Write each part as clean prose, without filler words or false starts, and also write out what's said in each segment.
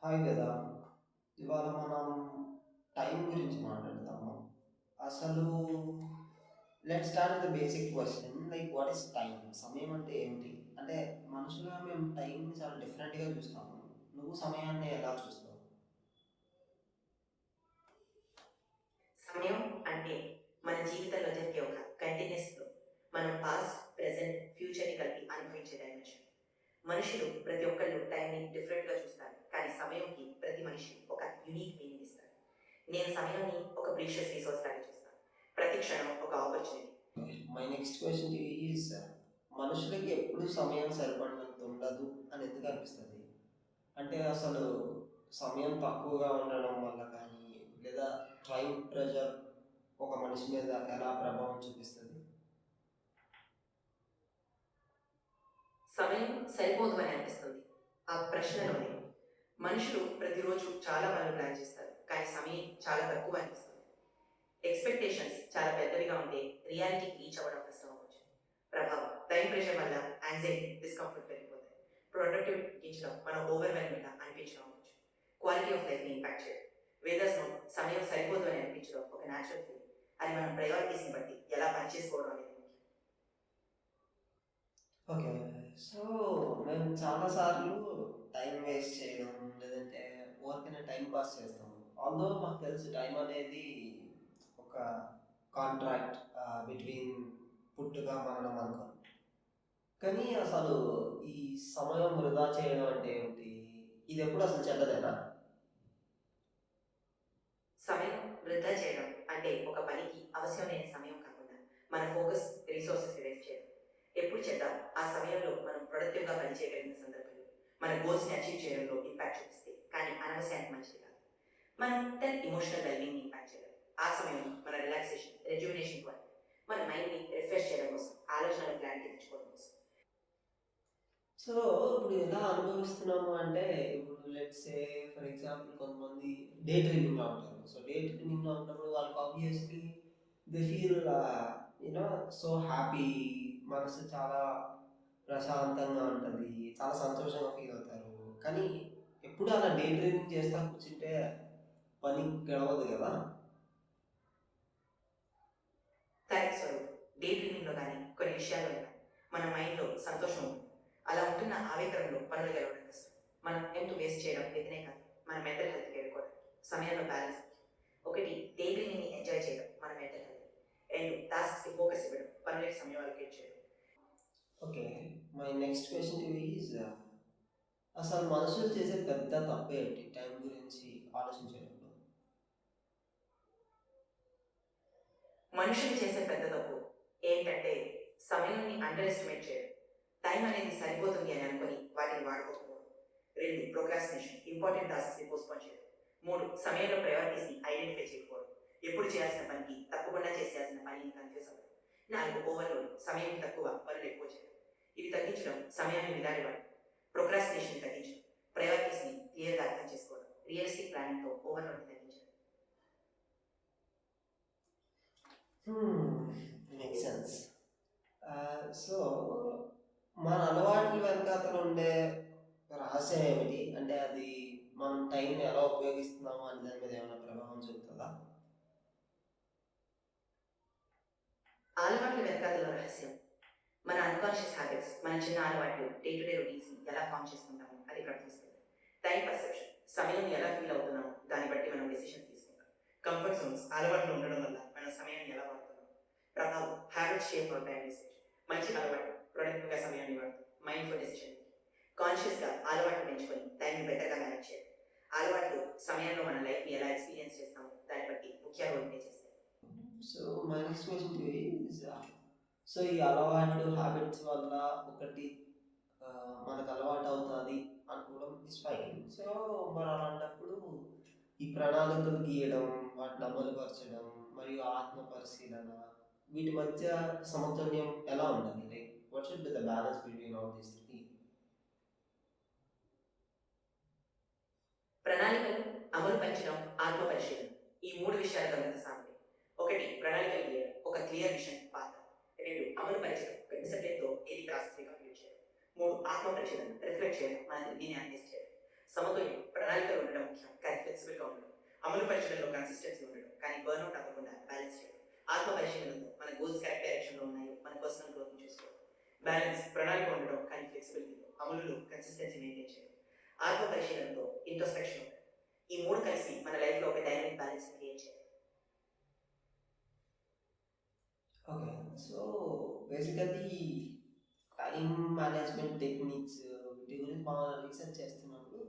Hi కదా! ఇవాళ మనం టైం గురించి మాట్లాడదాము. అసలు let's start with the basic question like what is time? సమయం అంటే ఏమిటి? అంటే మనుషులుగా మేము టైంని చాలా డిఫరెంట్‌గా చూస్తాము. నువ్వు సమయాన్ని ఎలా చూస్తావు? సమయం అంటే మన జీవితంలో జరిగే ఒక కంటిన్యూస్ ఫ్లో. మనం పాస్ట్, ప్రెజెంట్, ఫ్యూచర్‌ని కలిపి అనుభవించే డైమెన్షన్. మనుషులు ప్రతి ఒక్కళ్ళు టైంని డిఫరెంట్‌గా చూస్తారు. కానీ సమయంకి ప్రతి మనిషి ఒక యూనిక్ మీనింగ్ ఇస్తారు. నేను సమయాన్ని ఒక ప్రీషియస్ రిసోర్స్ లాగా చూస్తాను. ప్రతి క్షణం ఒక opportunity. My next question to you is మనుషులకి ఎప్పుడు సమయం సరిపడినంత ఉండదు అని ఎందుకు అనిపిస్తది? అంటే అసలు సమయం తక్కువగా ఉండడం వల్ల కానీ, లేదా టైమ్ ప్రెషర్ ఒక మనిషి మీద ఎలా ప్రభావం చూపిస్తది? సమయం సరిపోదు అని అనిపిస్తుంది. ఆ ప్రశ్నలోనే మనుషులు ప్రతిరోజు చాలా పనులు ప్లాన్ చేస్తారు. కానీ సమయం చాలా తక్కువ అనిపిస్తుంది. ఎక్స్‌పెక్టేషన్స్ చాలా పెద్దవిగా ఉంటే రియాలిటీకి రీచ్ అవ్వడం కష్టం అవ్వచ్చు. ప్రభావం టైం ప్రెషర్ వల్ల యాంగ్జైటీ, డిస్కంఫర్ట్ పెరిగిపోతాయి. ప్రొడక్టివ్ తగ్గించడం, మనం ఓవర్‌వెల్మ్‌గా అనిపించడం అవ్వచ్చు. క్వాలిటీ ఆఫ్ లైఫ్‌ని ఇంపాక్ట్ చేయడం. వేదస్‌లో సమయం సరిపోదు అని అనిపించడం ఒక న్యాచురల్ ఫీలింగ్. అది మన ప్రయారిటీస్‌ని బట్టి ఎలా పని చేసుకోవడం అనేది ముఖ్యం. ఓకే. సో, మేము చాలా సార్లు టైం వేస్ట్ చేయడం, లేదంటే ఊరికనే టైమ్ పాస్ చేస్తాము. ఆల్‌దో మాకు తెలుసు టైం అనేది ఒక కాంట్రాక్ట్ బిట్వీన్ పుట్టుక, మరణం అనుకోని. కానీ అసలు ఈ సమయం వృధా చేయడం అంటే ఏమిటి? ఇదెప్పుడు అసలు చెడ్డదేనా? సమయం వృధా చేయడం అంటే ఒక పనికి అవసరం లేని సమయం కాకుండా మన ఫోకస్, రిసోర్సెస్ వేస్ట్ చేయడం. ఎప్పుడు చేద్దాం ఆ సమయంలో మనం ప్రొడక్టివ్‌గా పని చేయగలిగిన సందర్భంలో మన గోల్స్‌ని అచీవ్ చేయడంలో ఇంపాక్ట్ చూపిస్తే కానీ అనవసరానికి మంచిది కాదు. మనం ఎమోషనల్ వెల్‌బీయింగ్‌ని ఇంపాక్ట్ చేయగలం. ఆ సమయంలో మన రిలాక్సేషన్, రెజ్యువినేషన్ వర్క్, మన మైండ్‌ని రిఫ్రెష్ చేయడం కోసం, ఆలోచనల క్లారిటీ తెచ్చుకోవడం కోసం. సో, ఇప్పుడు ఎలా అనుభవిస్తున్నాము అంటే, ఇప్పుడు లెట్స్ సే ఫర్ ఎగ్జాంపుల్ కొంతమంది డే డ్రీమింగ్‌లో ఉంటారు. సో, డే డ్రీమింగ్‌లో ఉన్నప్పుడు వాళ్ళకి obviously they feel you know so happy. మనసు చాలా ప్రశాంతంగా ఉంటది. చాలా సంతోషంగా ఫీల్ అవుతారు. కానీ ఎప్పుడు అలా డే డ్రీమింగ్ చేస్తా కూర్చుంటే పని గడవదు గదా! కరెక్ట్ స్వరూప్. డే డ్రీమింగ్‌లో గానీ, కొన్ని విషయాల్లో గానీ, మన మైండ్‌లో సంతోషం ఉంటుంది. అలా ఉంటున్న ఆవేదనలో పనులు గెలవడం కష్టం. మనం టైంతో వేస్ట్ చేయడం ఇతనే కాదు. మన మెంటల్ హెల్త్‌కి ఎదుర్కోవడం. సమయంలో బ్యాలెన్స్ ముఖ్యం. ఒకటి డే డ్రీమింగ్‌ని ఎంజాయ్ చేయడం మన మెంటల్ హెల్త్. 2 టాస్క్స్‌కి ఫోకస్ ఇవ్వడం. పనులకి సమయం అలొకేట్ చేయడం. Okay. My next question to you is అసలు మనుషులు చేసే పెద్ద తప్పేంటి టైం గురించి ఆలోచించేటప్పుడు? మనుషులు చేసే పెద్ద తప్పు ఏంటంటే సమయాన్ని అండర్ ఎస్టిమేట్ చేయడం. టైం అనేది సరిపోతుంది అని అనుకుని వాటిని వాడుకోకపోవడం. 2 ప్రోక్రాస్టినేషన్ ఇంపార్టెంట్ టాస్క్స్‌ని పోస్ట్‌పోన్ చేయడం. 3 సమయంలో ప్రయారిటీస్‌ని ఐడెంటిఫై చేయకపోవడం. ఎప్పుడు చేయాల్సిన పనికి తప్పకుండా చేసేయాల్సిన పనిని కన్ఫ్యూజ్ అవ్వడం. 4 ఓవర్‌లోడ్ సమయం తక్కువ పనులు ఎక్కువ చేయడం. ఇవి తగ్గించడం సమయాన్ని విధానివ్వడం. ప్రోక్రాస్టినేషన్ తగ్గించడం. ప్రయారిటీస్‌ని క్లియర్‌గా అర్థం చేసుకోవడం. రియలిస్టిక్ ప్లానింగ్‌తో ఓవర్‌లోడ్‌ని తగ్గించడం. Make sense. సో, మన అలవాట్ల వెనకాతల ఉండే రహస్యం ఏమిటి? అంటే అది మనం టైంని ఎలా ఉపయోగిస్తున్నాము అనే దాని మీద ఏమైనా ప్రభావం చూపుతదా? అలవాట్ల వెనకాతల రహస్యం మన అన్‌కాన్షియస్ హ్యాబిట్స్, మన చిన్న అలవాట్లు, డే టు డే రొటీన్స్‌ని ఎలా ఫార్మ్ చేసుకుంటామో అది ప్రకటిస్తుంది. టైమ్ పర్సెప్షన్ సమయం ఎలా ఫీల్ అవుతున్నామో దాన్ని బట్టి మనం డెసిషన్స్ తీసుకుంటాం. కంఫర్ట్ జోన్స్ అలవాట్లు ఉండడం వల్ల మనం సమయాన్ని ఎలా వాడుతున్నాం. ప్రభావం habits shape our time usage. మంచి అలవాటు ప్రొడక్టివ్‌గా సమయాన్ని వాడతాం. Mindful decision making. కాన్షియస్‌గా అలవాట్లు పెంచుకొని టైంని బెటర్‌గా మేనేజ్ చేయడం. అలవాట్లు సమయంలో మన లైఫ్‌ని ఎలా ఎక్స్‌పీరియన్స్ చేస్తామో దాన్ని బట్టి ముఖ్య రోల్ ప్లే చేస్తాయి. So, my next question to you is so, ఈ అలవాట్లు, హ్యాబిట్స్ వల్ల ఒకటి మనకు అలవాటవుతాది అనుకోవడం ఇట్స్ ఫైన్. సో, మరి అలాంటప్పుడు ఈ ప్రణాళికలు గీయడం, వాటిని అమలుపరచడం మరియు ఆత్మ పరిశీలన వీటి మధ్య సమతుల్యం ఎలా ఉండాలి? Like what should be the balance between all these 3? ప్రణాళికలు అమలు పరచడం, ఆత్మ పరిశీలన. ఈ 3 విషయాలు గమనిత సాగుతాయి. 1 ప్రణాళికలు గీయడం, ఒక క్లియర్ విషన్ పాత. 2 అమలు పరచడం, ఒక డిసిప్లిన్‌తో డైలీ టాస్క్స్‌ని కంప్లీట్ చేయడం. 3 ఆత్మ పరిశీలన, రిఫ్లెక్ట్ చేయడం, మన థింకింగ్‌ని అనలైజ్ చేయడం. సమతుల్యం, ప్రణాళికలు ఉండడం ముఖ్యం కానీ ఫ్లెక్సిబుల్గా ఉండడం. అమలు పరిచయంలో కన్సిస్టెన్సీ ఉండడం కానీ బర్న్అవుట్ అవ్వకుండా బ్యాలెన్స్ చేయడం. ఆత్మ పరిశీలనతో మన గోల్స్ కరెక్ట్ డైరెక్షన్లో ఉన్నాయో మన పర్సనల్ గ్రోత్ని చూసుకోవడం. బ్యాలెన్స్, ప్రణాళిక ఉండడం కానీ ఫ్లెక్సిబిలిటీతో, అమలులో కన్సిస్టెన్సీ మెయింటైన్ చేయడం. ఆత్మ పరిశీలనతో ఇంట్రోస్పెక్షన్ ఉండడం. ఈ మూడు కలిసి మన లైఫ్లో ఒక డైనమిక్ బ్యాలెన్స్ క్రియేట్ చేయాలి. Okay. So basically time management techniques వీటి గురించి మనం రీసెర్చ్ చేస్తున్నప్పుడు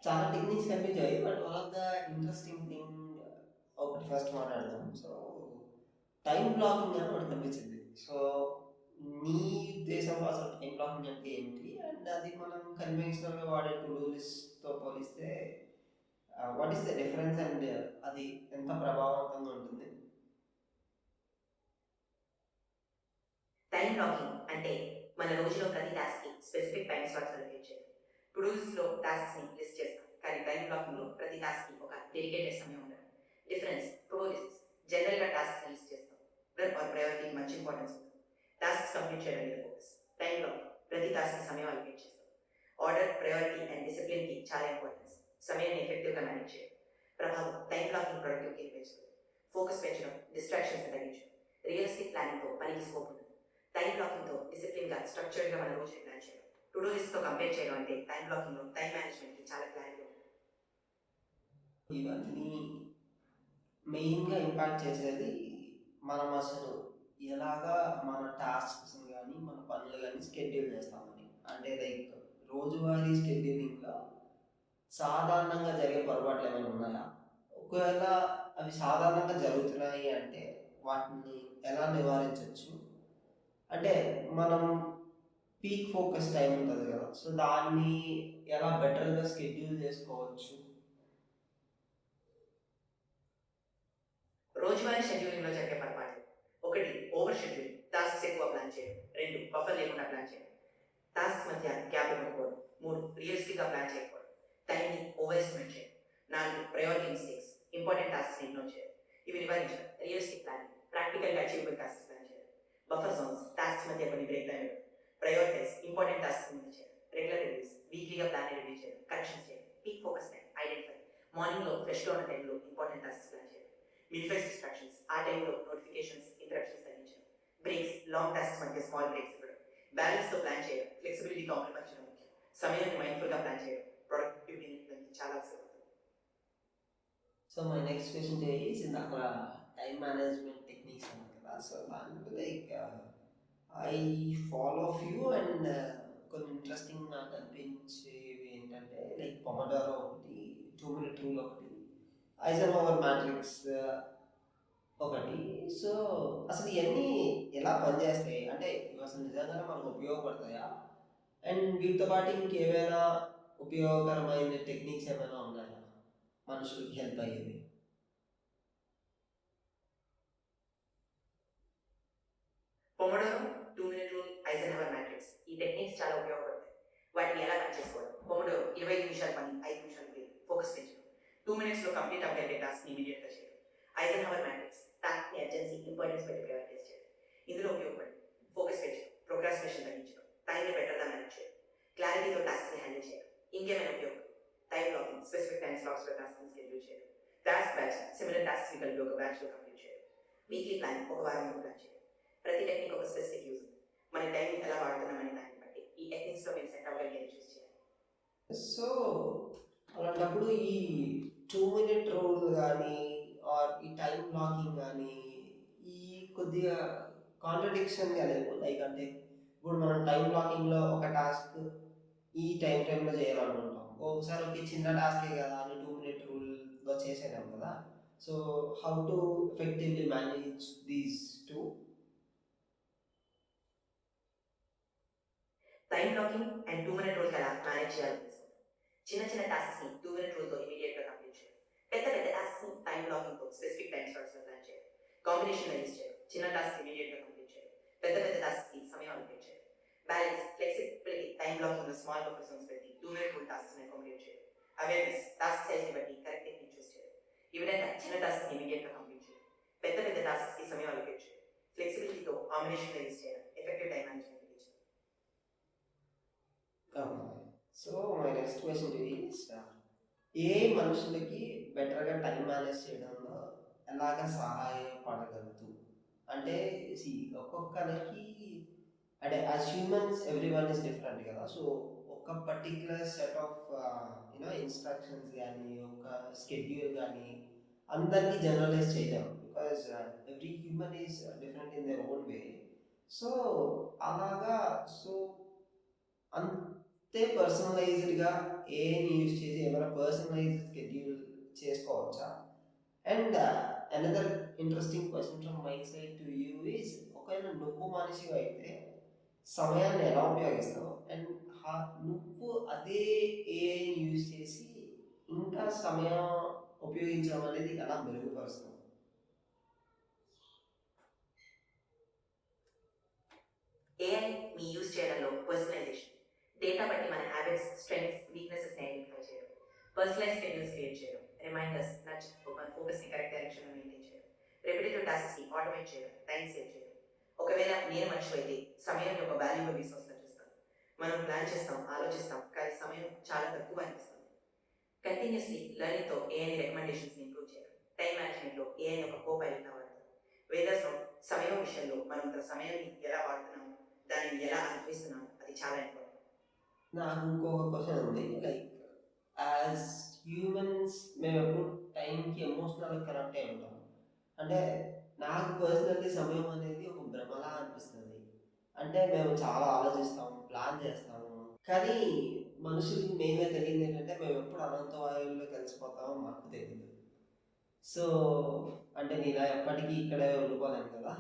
చాలా టెక్నిక్స్ కనిపించాయి. But one of the interesting thing ఒకటి ఫస్ట్ మాట్లాడదాం. సో టైం బ్లాకింగ్ అని ఒకటి కనిపించింది. సో నీ ఉద్దేశంలో అసలు టైం బ్లాకింగ్ అంటే ఏంటి, అండ్ అది మనం కన్వెన్షనల్గా వాడే టు డూ లిస్ట్తో పోలిస్తే what is the difference, and అది ఎంత ప్రభావవంతంగా ఉంటుంది? టైం బ్లాకింగ్ అంటే మన రోజులో ప్రతి టాస్క్కి స్పెసిఫిక్ టైం స్లాట్స్ అలొకేట్ చేయడం. టు డూ లిస్ట్లో టాస్క్స్ని లిస్ట్ చేస్తాం కానీ టైం బ్లాకింగ్లో ప్రతి టాస్క్కి ఒక డెడికేటెడ్ సమయం ఉండడం. డిఫరెన్స్: టు డూ లిస్ట్ జనరల్గా టాస్క్ని లిస్ట్ చేస్తాం, ప్రయారిటీకి మంచి ఇంపార్టెన్స్ ఉంటుంది, టాస్క్స్ కంప్లీట్ చేయడం మీద ఫోకస్. టైం బ్లాకింగ్ ప్రతి టాస్క్కి సమయం అలొకేట్ చేస్తాం, ఆర్డర్, ప్రయారిటీ అండ్ డిసిప్లిన్కి చాలా ఇంపార్టెన్స్, సమయాన్ని ఎఫెక్టివ్గా మేనేజ్ చేయడం. ప్రభావం: టైం బ్లాకింగ్ ప్రొడక్టివిటీని పెంచుతుంది, ఫోకస్ పెంచడం, డిస్ట్రాక్షన్స్ తగ్గించడం, రియలిస్టిక్ ప్లానింగ్తో పనికి స్కోప్ ఉంటుంది. టైం బ్లాకింగ్తో డిసిప్లిన్గా స్ట్రక్చర్డ్గా మన రోజుని ప్లాన్ చేయడం. టు డూ లిస్ట్తో కంపేర్ చేయడం అంటే టైం బ్లాకింగ్లో టైం మేనేజ్మెంట్కి చాలా క్లారిటీ ఉంటుంది. ఇవన్నీ మెయిన్గా ఇంపాక్ట్ చేసేది మనం అసలు ఎలాగా మన టాస్క్స్ కానీ మన పనులు కానీ స్కెడ్యూల్ చేస్తామని. అంటే లైక్ రోజువారీ స్కెడ్యూలింగ్లో సాధారణంగా జరిగే పొరపాట్లు ఏమైనా ఉన్నాయా? ఒకవేళ అవి సాధారణంగా జరుగుతున్నాయి అంటే వాటిని ఎలా నివారించవచ్చు? అంటే మనం పీక్ ఫోకస్ టైం ఉంటుంది కదా, సో దాన్ని ఎలా బెటర్గా స్కెడ్యూల్ చేసుకోవచ్చు? రోజువారీ షెడ్యూలింగ్లో జరిగే పొరపాటు: 1. ఓవర్ షెడ్యూల్, టాస్క్స్ ఎక్కువ ప్లాన్ చేయడం. 2. బఫర్ లేకుండా ప్లాన్ చేయడం, టాస్క్స్ మధ్య గ్యాప్ ఇవ్వకపోవడం. 3. రియలిస్టిక్గా ప్లాన్ చేయకపోవడం, టైంని ఓవర్ ఎస్టిమేట్ చేయడం. 4. Priority mistakes, important tasks ignore చేయడం. ఇవి నివారించడం: రియలిస్టిక్ ప్లానింగ్, ప్రాక్టికల్గా అచీవబుల్ టాస్క్స్ ప్లాన్ చేయడం. బఫర్ జోన్స్, టాస్క్స్ మధ్య కొన్ని బ్రేక్ టైం ఇవ్వడం. ప్రయారిటైజ్, ఇంపార్టెంట్ టాస్క్స్ ముందు చేయడం. రెగ్యులర్ రివ్యూస్, వీక్లీగా ప్లాన్ రివ్యూ చేయడం, కరెక్షన్స్ చేయడం. పీక్ ఫోకస్ టైం ఐడెంటిఫై, మార్నింగ్లో ఫ్రెష్గా ఉన్న టైంలో ఇంపార్టెంట్ టాస్క్స్ ప్లాన్ చేయడం. మినిఫైస్ డిస్ట్రాక్షన్స్, ఆ టైంలో నోటిఫికేషన్స్, ఇంటరప్షన్స్ తగ్గించడం. బ్రేక్స్, లాంగ్ టాస్క్స్ మధ్య స్మాల్ బ్రేక్స్ ఇవ్వడం. బ్యాలెన్స్తో ప్లాన్ చేయడం, ఫ్లెక్సిబిలిటీతో అమలుపరచడం ముఖ్యం. సమయాన్ని మైండ్ఫుల్గా ప్లాన్ చేయడం ప్రొడక్టివిటీని చాలా అవసరం. So my next question is ఇందాక టైం మేనేజ్మెంట్ టెక్నిక్స్ అన్నారు కదా, సో దాంట్లో like I follow few and కొన్ని ఇంట్రెస్టింగ్ నాకు అనిపించేవి ఏంటంటే లైక్ పొమడోరో ఒకటి, 2 minute రూల్ ఒకటి, ఐజన్హోవర్ మ్యాట్రిక్స్ ఒకటి. సో అసలు ఇవన్నీ ఎలా పనిచేస్తాయి, అంటే ఇవి అసలు నిజంగానే మనకు ఉపయోగపడతాయా? అండ్ వీటితో పాటు ఇంకేమైనా ఉపయోగకరమైన టెక్నిక్స్ ఏమైనా ఉన్నాయా మనుషులకి హెల్ప్ అయ్యేది? పొమడోరో, 2 minute రూల్, ఐజన్హోవర్ మ్యాట్రిక్స్, ఈ టెక్నిక్స్ చాలా ఉపయోగపడతాయి. వాటిని ఎలా పని చేసుకోవడం: పొమడోరో 25 నిమిషాల పని, 5 నిమిషాలు బ్రేక్, ఫోకస్ పెంచడం. 2 minutes కంప్లీట్ అవ్వగలిగే టాస్క్ ఇమీడియట్గా చేయడం. ఐజన్హోవర్ మ్యాట్రిక్స్, టాస్క్ని అర్జెన్సీ, ఇంపార్టెన్స్ బట్టి ప్రయారిటైజ్ చేయడం. ఇందులో ఉపయోగపడి ఫోకస్ పెంచడం, ప్రోక్రాస్టినేషన్ తగ్గించడం, టైంని బెటర్గా మేనేజ్ చేయడం, క్లారిటీతో టాస్క్ని హ్యాండిల్ చేయడం. ఇంకేమైనా ఉపయోగం: టైం బ్లాకింగ్, స్పెసిఫిక్ టైం స్లాట్స్లో టాస్క్ని షెడ్యూల్ చేయడం. టాస్క్ బ్యాచ్, సిమిలర్ టాస్క్ని కలిపి ఒక బ్యాచ్లో కంప్లీట్ చేయడం. వీక్లీ ప్లాన్, ఒక వారం ప్లాన్ చేయడం. ప్రతి టెక్నిక్ ఒక స్పెసిఫిక్ యూజ్ ఉంది. మన టైంని ఎలా వాడుతున్నామనే దాన్ని బట్టి ఈ టెక్నిక్స్లో మీరు సెట్ అవ్వగలిగేది చూస్ చేయాలి. సో అలాంటప్పుడు ఈ 2 minute రూల్ కానీ ఆర్ ఈ టైం బ్లాకింగ్ కానీ ఈ కొద్దిగా కాంట్రడిక్షన్గా లేవు. లైక్ అంటే ఇప్పుడు మనం టైం బ్లాకింగ్లో ఒక టాస్క్ ఈ టైంలో చేయాలనుకుంటాం, ఒకసారి ఒక చిన్న టాస్కే కదా అని 2 minute రూల్లో చేసేదాం కదా. So how to effectively manage these two? Time blocking and 2 minute rule ఎలా మేనేజ్ చేయాలి? చిన్న చిన్న టాస్క్స్ని 2 minute రూల్తో ఇమీడియట్గా కంప్లీట్ చేయడం. పెద్ద పెద్ద టాస్క్స్ని టైం బ్లాకింగ్తో స్పెసిఫిక్ టైం స్లాట్స్లో ప్లాన్ చేయడం. కాంబినేషన్ యూజ్ చేయడం, చిన్న టాస్క్ ఇమీడియట్గా కంప్లీట్ చేయడం, పెద్ద పెద్ద టాస్క్కి సమయం అలొకేట్ చేయడం. బ్యాలెన్స్, ఫ్లెక్సిబిలిటీ, టైం బ్లాకింగ్లో స్మాల్ బఫర్ జోన్స్ పెట్టి 2 minute రూల్ టాస్క్ని అకామిడేట్ చేయడం. అవేర్నెస్, టాస్క్ సైజ్ని బట్టి కరెక్ట్ టెక్నిక్ చూస్ చేయడం. ఈ విధంగా చిన్న టాస్క్ని ఇమీడియట్గా కంప్లీట్ చేయడం, పెద్ద పెద్ద టాస్క్కి సమయం అలొకేట్ చేయడం, ఫ్లెక్సిబిలిటీతో కాంబినేషన్ యూజ్ చేయడం, effective time management. So my next question is a మనుషులకి బెటర్గా టైం మేనేజ్ చేయడంలో ఎలాగ సహాయపడగలదు అంటే ఒక్కొక్కరికి అంటే as humans every one is different కదా సో ఒక పర్టిక్యులర్ సెట్ ఆఫ్ ఇన్స్ట్రక్షన్స్ కానీ ఒక స్కెడ్యూల్ కానీ అందరికీ జనరలైజ్ చేయలేము because every human is different in their own way so అలాగా సో అంతే పర్సనలైజ్డ్గా ఏని యూజ్ చేసి ఏమైనా పర్సనలైజ్డ్ స్కెడ్యూల్ చేసుకోవచ్చా and another interesting question from my side to you is ఒకవేళ నువ్వు మనిషి అయితే సమయాన్ని ఎలా ఉపయోగిస్తావు అండ్ నువ్వు అదే ఏఐని యూజ్ చేసి ఇంకా సమయం ఉపయోగించడం అనేది ఎలా మెరుగుపరుస్తావు ఏఐ మీ యూజ్ చేయడంలో పర్సనలైజేషన్ డేటా బట్టి మన హ్యాబిట్స్ స్ట్రెంగ్స్ వీక్నెసెస్ని ఐడెంటిఫై చేయడం పర్సనలైజ్ షెడ్యూల్స్ క్రియేట్ చేయడం రిమైండర్స్ నచ్ మన ఫోకస్ని కరెక్ట్ డైరెక్షన్లో మెయింటైన్ చేయడం రెపిటేటివ్ టాస్క్స్ని ఆటోమేట్ చేయడం టైం సేవ్ చేయడం ఒకవేళ నేను మనిషి అయితే సమయం యొక్క వాల్యూబుల్ రిసోర్స్గా చూస్తాను మనం ప్లాన్ చేస్తాం ఆలోచిస్తాం కానీ సమయం చాలా తక్కువ అనిపిస్తుంది కంటిన్యూస్లీ లెర్నింగ్తో ఏఐని రికమెండేషన్స్ని ఇంప్రూవ్ చేయడం టైం మేనేజ్మెంట్లో ఏఐని ఒక కోపైలట్గా వాడతాం వేదర్స్లో సమయం విషయంలో మనం తన సమయాన్ని ఎలా వాడుతున్నాము దానిని ఎలా అనుభవిస్తున్నాము అది చాలా ఇంపార్టెంట్ నాకు ఇంకొక క్వశ్చన్ ఉంది లైక్ యాజ్ హ్యూమన్స్ మేము ఎప్పుడు టైంకి ఎమోషనల్గా కనెక్ట్ అయి ఉంటాం అంటే నాకు పర్సనల్లీ సమయం అనేది ఒక భ్రమలా అనిపిస్తుంది అంటే మేము చాలా ఆలోచిస్తాము ప్లాన్ చేస్తాము కానీ మనుషులకి మెయిన్గా తెలియదు ఏంటంటే మేము ఎప్పుడు అనంత వాయువుల్లో కలిసిపోతామో మాకు తెలియదు సో అంటే నేను ఎప్పటికీ ఇక్కడే ఉండిపోలేను కదా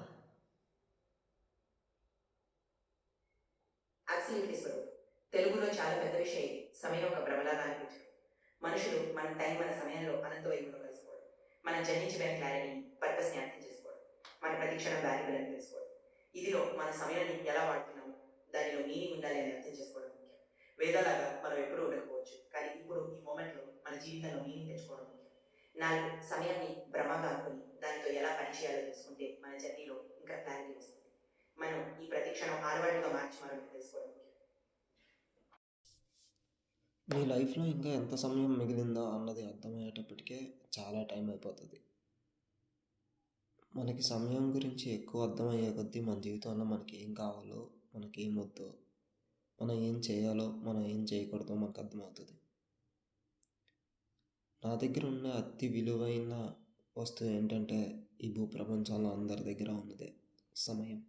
అబ్సల్యూట్లీ స్వరూప్ తెలుగులో చాలా పెద్ద విషయం ఇది సమయం ఒక భ్రమలాగా అనిపించదు మనుషులు మన టైం మన సమయంలో అనంత వైపులో కలుసుకోవడం మనం జన్మించిన క్లారిటీ పర్పస్ని అర్థం చేసుకోవడం మన ప్రతి క్షణం వాల్యుబుల్ అని తెలుసుకోవడం ఇదిలో మన సమయాన్ని ఎలా వాడుతున్నాము దానిలో మీనింగ్ ఉండాలి అని అర్థం చేసుకోవడం ముఖ్యం వేదాలాగా మనం ఎప్పుడూ ఉండకపోవచ్చు కానీ ఇప్పుడు ఈ మూమెంట్లో మన జీవితంలో మీనింగ్ తెచ్చుకోవడం ముఖ్యం నాలుగు సమయాన్ని భ్రమగా అనుకుని దానితో ఎలా పనిచేయాలో తెలుసుకుంటే మన జర్నీలో ఇంకా క్లారిటీ వస్తుంది మనం ఈ ప్రతి క్షణం ఆడవాళ్ళుగా మార్చి మనం తెలుసుకోవడం ముఖ్యం నీ లైఫ్లో ఇంకా ఎంత సమయం మిగిలిందో అన్నది అర్థమయ్యేటప్పటికే చాలా టైం అయిపోతుంది మనకి సమయం గురించి ఎక్కువ అర్థమయ్యే కొద్దీ మన జీవితంలో మనకి ఏం కావాలో మనకి ఏం వద్దో మనం ఏం చేయాలో మనం ఏం చేయకూడదో మనకు అర్థమవుతుంది నా దగ్గర ఉన్న అతి విలువైన వస్తువు ఏంటంటే ఈ భూప్రపంచంలో అందరి దగ్గర ఉన్నదే సమయం